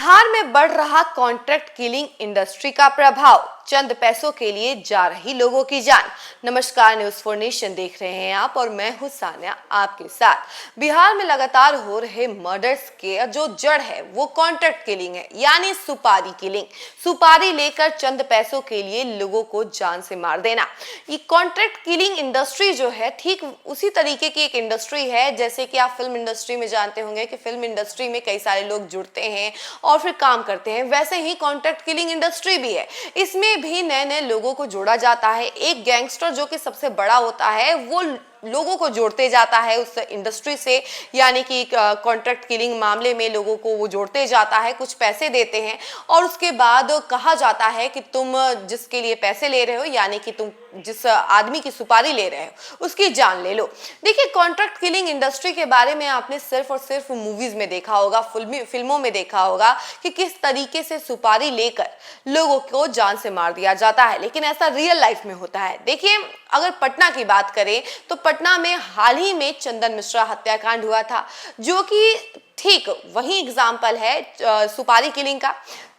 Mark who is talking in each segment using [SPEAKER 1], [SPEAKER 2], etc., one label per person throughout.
[SPEAKER 1] बिहार में बढ़ रहा कॉन्ट्रैक्ट किलिंग इंडस्ट्री का प्रभाव, चंद पैसों के लिए जा रही लोगों की जान। नमस्कार, न्यूज़ फॉर नेशन देख रहे हैं आप और मैं हूं सान्या आपके साथ। बिहार में लगातार हो रहे मर्डर्स के जो जड़ है वो कॉन्ट्रैक्ट किलिंग है, यानी सुपारी किलिंग। सुपारी लेकर चंद पैसों के लिए लोगों को जान से मार देना। ये कॉन्ट्रैक्ट किलिंग इंडस्ट्री जो है ठीक उसी तरीके की एक इंडस्ट्री है जैसे कि आप फिल्म इंडस्ट्री में जानते होंगे कि फिल्म इंडस्ट्री में कई सारे लोग जुड़ते हैं और फिर काम करते हैं। वैसे ही कॉन्ट्रैक्ट किलिंग इंडस्ट्री भी है, इसमें भी नए नए लोगों को जोड़ा जाता है। एक गैंगस्टर जो कि सबसे बड़ा होता है वो लोगों को जोड़ते जाता है उस इंडस्ट्री से, यानी कि कॉन्ट्रैक्ट किलिंग मामले में लोगों को वो जोड़ते जाता है, कुछ पैसे देते हैं और उसके बाद कहा जाता है कि तुम जिसके लिए पैसे ले रहे हो, यानी कि तुम जिस आदमी की सुपारी ले रहे हो उसकी जान ले लो। देखिए, कॉन्ट्रैक्ट किलिंग इंडस्ट्री के बारे में आपने सिर्फ और सिर्फ मूवीज में देखा होगा, फिल्मों में देखा होगा कि किस तरीके से सुपारी लेकर लोगों को जान से मार दिया जाता है, लेकिन ऐसा रियल लाइफ में होता है। देखिए, अगर पटना की बात करें तो पटना में हाल ही में चंदन मिश्रा हत्याकांड हुआ था, जो कि ठीक वही एग्जाम्पल है सुपारी किलिंग का।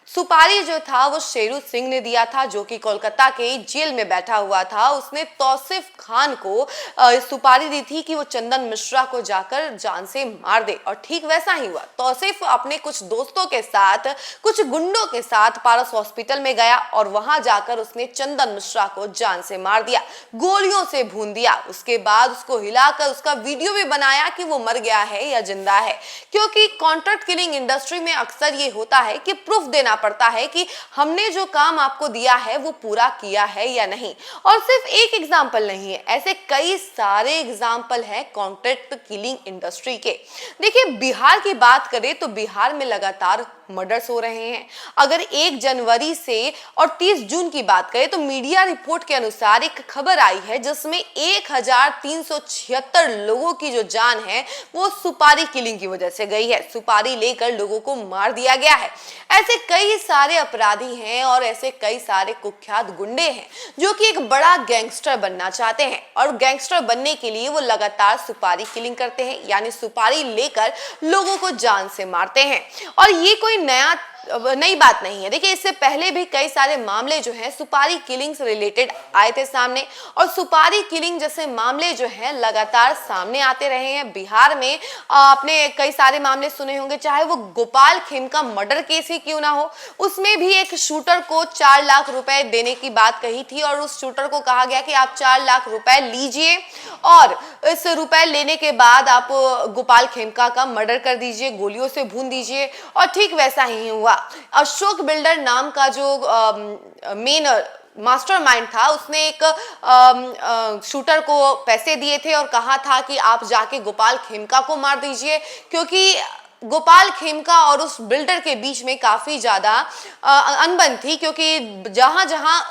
[SPEAKER 1] सुपारी जो था वो शेरू सिंह ने दिया था, जो कि कोलकाता के जेल में बैठा हुआ था। उसने तौसीफ खान को सुपारी दी थी कि वो चंदन मिश्रा को जाकर जान से मार दे, और ठीक वैसा ही हुआ। तौसीफ अपने कुछ दोस्तों के साथ, कुछ गुंडों के साथ पारस हॉस्पिटल में गया और वहां जाकर उसने चंदन मिश्रा को जान से मार दिया, गोलियों से भून दिया। उसके बाद उसको हिलाकर उसका वीडियो भी बनाया कि वो मर गया है या जिंदा है, क्योंकि कॉन्ट्रैक्ट किलिंग इंडस्ट्री में अक्सर ये होता है कि प्रूफ देना पड़ता है कि हमने जो काम आपको दिया है वो पूरा किया है या नहीं। और सिर्फ एक एग्जाम्पल नहीं है, ऐसे कई सारे एग्जाम्पल हैं कॉन्ट्रैक्ट किलिंग इंडस्ट्री के। देखिए, बिहार की बात करें तो बिहार में लगातार मर्डर्स हो रहे हैं। अगर 1 जनवरी से और 30 जून की बात करें तो मीडिया रिपोर्ट के अनुसार एक खबर आई है जिसमें 1376 लोगों की जो जान है वो सुपारी किलिंग की वजह से गई है। सुपारी लेकर लोगों को मार दिया गया है। ऐसे कई सारे अपराधी हैं और ऐसे कई सारे कुख्यात गुंडे हैं जो कि एक बड़ा गैंगस्टर बनना चाहते हैं, और गैंगस्टर बनने के लिए वो लगातार सुपारी किलिंग करते हैं, यानी सुपारी लेकर लोगों को जान से मारते हैं। और ये कोई नई बात नहीं है। देखिए, इससे पहले भी कई सारे मामले जो हैं सुपारी किलिंग से रिलेटेड आए थे सामने, और सुपारी किलिंग जैसे मामले जो हैं लगातार सामने आते रहे हैं। बिहार में आपने कई सारे मामले सुने होंगे, चाहे वो गोपाल खेमका मर्डर केस ही क्यों ना हो, उसमें भी एक शूटर को 4 लाख रुपए देने की बात कही थी और उस शूटर को कहा गया कि आप 4 लाख रुपए लीजिए और इस रुपए लेने के बाद आप गोपाल खेमका का मर्डर कर दीजिए, गोलियों से भून दीजिए। और ठीक वैसा ही हुआ। अशोक बिल्डर नाम का जो मेन मास्टरमाइंड था, उसने एक शूटर को पैसे दिए थे और कहा था कि आप जाके गोपाल खेमका को मार दीजिए, क्योंकि गोपाल खेमका और उस बिल्डर के बीच में काफी ज्यादा अनबन थी, क्योंकि जहां जहां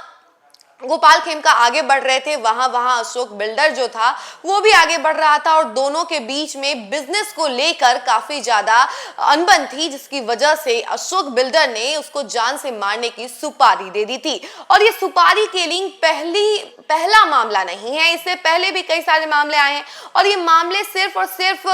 [SPEAKER 1] गोपाल खेमका आगे बढ़ रहे थे वहां वहां अशोक बिल्डर जो था वो भी आगे बढ़ रहा था, और दोनों के बीच में बिजनेस को लेकर काफी ज्यादा अनबन थी, जिसकी वजह से अशोक बिल्डर ने उसको जान से मारने की सुपारी दे दी थी। और ये सुपारी किलिंग पहला मामला नहीं है, इससे पहले भी कई सारे मामले आए हैं, और ये मामले सिर्फ और सिर्फ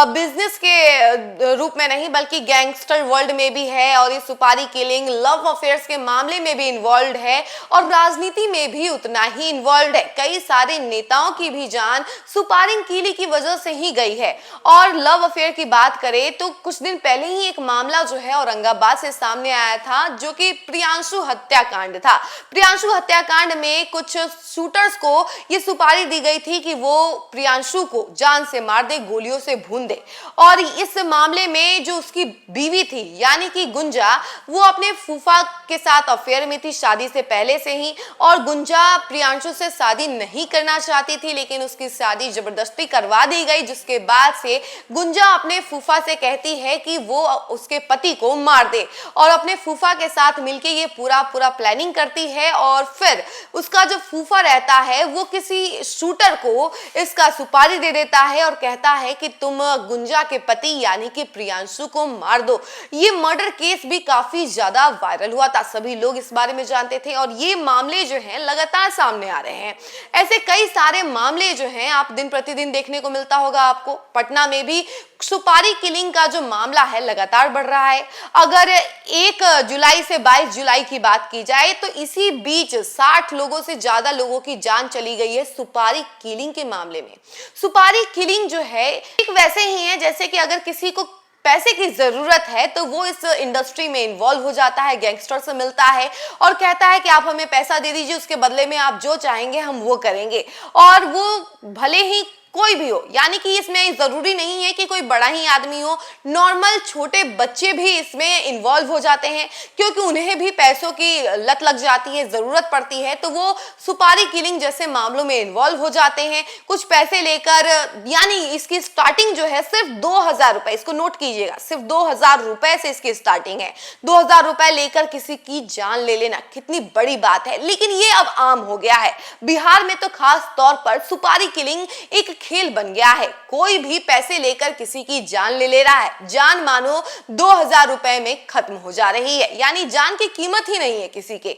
[SPEAKER 1] बिजनेस के रूप में नहीं बल्कि गैंगस्टर वर्ल्ड में भी है, और ये सुपारी किलिंग लव अफेयर्स के मामले में भी इन्वॉल्व है और राजनीति में भी उतना ही इन्वॉल्व है। कई सारे नेताओं की भी जान सुपारी किलिंग की वजह से ही गई है। और लव अफेयर की बात करें तो कुछ दिन पहले ही एक मामला जो है औरंगाबाद से सामने आया था, जो कि प्रियांशु हत्याकांड था। प्रियांशु हत्याकांड में कुछ शूटर्स को ये सुपारी दी गई थी कि वो प्रियांशु को जान से मार दे, गोलियों से भून दे। और इस मामले में जो उसकी बीवी थी यानी कि गुंजा, वो अपने फूफा के साथ अफेयर में थी शादी से पहले से ही, और गुंजा प्रियांशु से शादी नहीं करना चाहती थी, लेकिन उसकी शादी जबरदस्ती करवा दी गई, जिसके बाद से गुंजा अपने फूफा से कहती है कि वो उसके पति को मार दे, और अपने फूफा के साथ मिलके ये पूरा प्लानिंग करती है। और फिर उसका जो फूफा रहता है वो किसी शूटर को इसका सुपारी दे देता है और कहता है कि तुम गुंजा के पति यानी कि प्रियांशु को मार दो। ये मर्डर केस भी काफी ज्यादा वायरल हुआ था, सभी लोग इस बारे में जानते थे, और ये मामले जो हैं लगातार सामने आ रहे हैं। ऐसे कई सारे मामले जो हैं आप दिन प्रतिदिन देखने को मिलता होगा आपको। पटना में भी सुपारी किलिंग का जो मामला है लगातार बढ़ रहा है। अगर 1 जुलाई से 22 जुलाई की बात की जाए तो इसी बीच 60 लोगों से ज्यादा लोगों की जान चली गई है सुपारी किलिंग के मामले में। सुपारी किलिंग जो है एक वैसे ही है जैसे कि अगर किसी को पैसे की जरूरत है तो वो इस इंडस्ट्री में इन्वॉल्व हो जाता है, गैंगस्टर से मिलता है और कहता है कि आप हमें पैसा दे दीजिए, उसके बदले में आप जो चाहेंगे हम वो करेंगे। और वो भले ही कोई भी हो, यानी कि इसमें जरूरी नहीं है कि कोई बड़ा ही आदमी हो, नॉर्मल छोटे बच्चे भी इसमें इन्वॉल्व हो जाते हैं क्योंकि उन्हें भी पैसों की लत लग जाती है, जरूरत पड़ती है तो वो सुपारी किलिंग जैसे मामलों में इन्वॉल्व हो जाते हैं कुछ पैसे लेकर। यानी इसकी स्टार्टिंग जो है सिर्फ 2000 रुपए, इसको नोट कीजिएगा, सिर्फ 2000 रुपए से इसकी स्टार्टिंग है। 2000 रुपए लेकर किसी की जान ले लेना कितनी बड़ी बात है, लेकिन ये अब आम हो गया है। बिहार में तो खास तौर पर सुपारी किलिंग एक खेल बन गया है। कोई भी पैसे लेकर किसी की जान ले रहा है, जान मानो 2000 रुपए में खत्म हो जा रही है, यानी जान की कीमत ही नहीं है किसी के।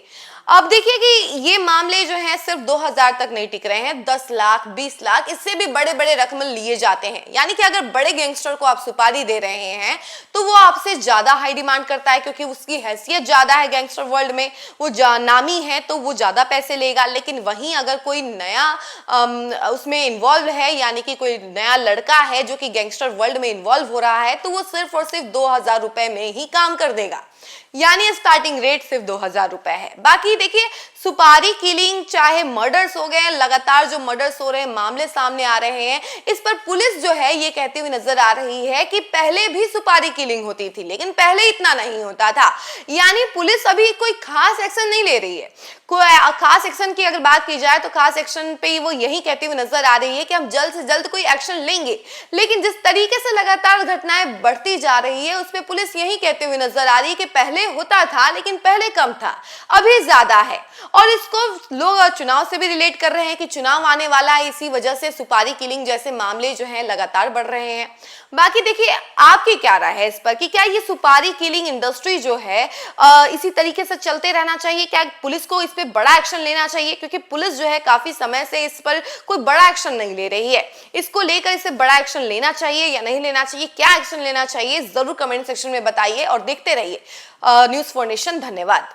[SPEAKER 1] अब देखिए कि ये मामले जो हैं सिर्फ 2000 तक नहीं टिक रहे हैं, 10 लाख 20 लाख इससे भी बड़े बड़े रकम लिए जाते हैं। यानी कि अगर बड़े गैंगस्टर को आप सुपारी दे रहे हैं तो वो आपसे ज्यादा हाई डिमांड करता है क्योंकि उसकी हैसियत ज्यादा है गैंगस्टर वर्ल्ड में, वो नामी है तो वो ज्यादा पैसे लेगा। लेकिन वहीं अगर कोई नया उसमें इन्वॉल्व है, यानी कि कोई नया लड़का है जो कि गैंगस्टर वर्ल्ड में इन्वॉल्व हो रहा है तो वो सिर्फ और सिर्फ 2000 रुपए में ही काम कर देगा, यानी स्टार्टिंग रेट सिर्फ 2000 रुपए है। बाकी देखिए सुपारी किलिंग चाहे मर्डर्स हो गए, लगातार जो मर्डर्स हो रहे हैं, मामले सामने आ रहे हैं, इस पर पुलिस जो है ये कहती हुई नजर आ रही है कि पहले भी सुपारी किलिंग होती थी लेकिन पहले इतना नहीं होता था। यानी पुलिस अभी कोई खास एक्शन नहीं ले रही है। कोई खास एक्शन की अगर बात की जाए तो खास एक्शन पे वो यही कहती हुई नजर आ रही है कि हम जल्द से जल्द कोई एक्शन लेंगे, लेकिन जिस तरीके से लगातार घटनाएं बढ़ती जा रही है उस पर पुलिस यही कहते हुए नजर आ रही है कि पहले होता था लेकिन पहले कम था, अभी ज्यादा है। और इसको लोग चुनाव से भी रिलेट कर रहे हैं कि चुनाव आने वाला है, इसी वजह से सुपारी किलिंग जैसे मामले जो हैं लगातार बढ़ रहे हैं। बाकी देखिए आपकी क्या राय है इस पर कि क्या ये सुपारी किलिंग इंडस्ट्री जो है इसी तरीके से चलते रहना चाहिए, क्या पुलिस को इस पे बड़ा एक्शन लेना चाहिए? क्योंकि पुलिस जो है काफी समय से इस पर कोई बड़ा एक्शन नहीं ले रही है, इसको लेकर इसे बड़ा एक्शन लेना चाहिए या नहीं लेना चाहिए, क्या एक्शन लेना चाहिए जरूर कमेंट सेक्शन में बताइए और देखते रहिए न्यूज़ फॉर नेशन। धन्यवाद।